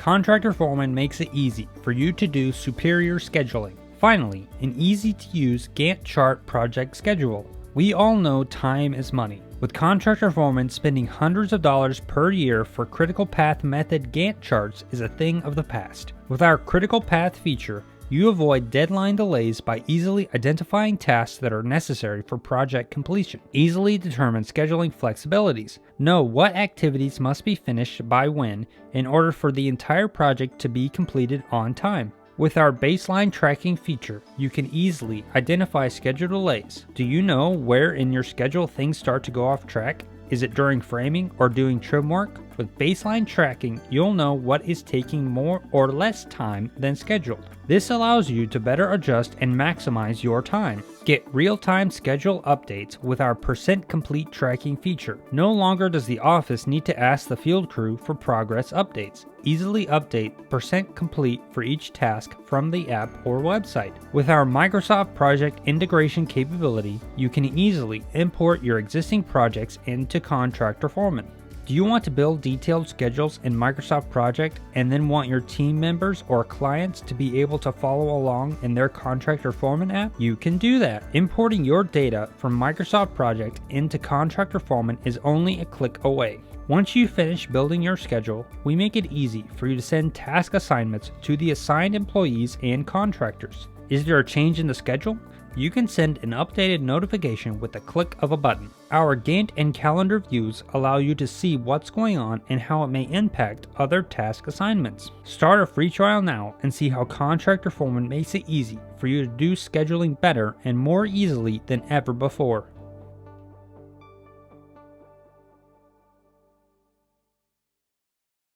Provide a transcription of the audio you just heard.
Contractor Foreman makes it easy for you to do superior scheduling. Finally, an easy-to-use Gantt chart project schedule. We all know time is money. With Contractor Foreman, spending hundreds of dollars per year for critical path method Gantt charts is a thing of the past. With our critical path feature, you avoid deadline delays by easily identifying tasks that are necessary for project completion. Easily determine scheduling flexibilities. Know what activities must be finished by when in order for the entire project to be completed on time. With our baseline tracking feature, you can easily identify schedule delays. Do you know where in your schedule things start to go off track? Is it during framing or doing trim work? With baseline tracking, you'll know what is taking more or less time than scheduled. This allows you to better adjust and maximize your time. Get real-time schedule updates with our % complete tracking feature. No longer does the office need to ask the field crew for progress updates. Easily update % complete for each task from the app or website. With our Microsoft Project integration capability, you can easily import your existing projects into Contractor Foreman. Do you want to build detailed schedules in Microsoft Project and then want your team members or clients to be able to follow along in their Contractor Foreman app? You can do that. Importing your data from Microsoft Project into Contractor Foreman is only a click away. Once you finish building your schedule, we make it easy for you to send task assignments to the assigned employees and contractors. Is there a change in the schedule? You can send an updated notification with a click of a button. Our Gantt and calendar views allow you to see what's going on and how it may impact other task assignments. Start a free trial now and see how Contractor Foreman makes it easy for you to do scheduling better and more easily than ever before.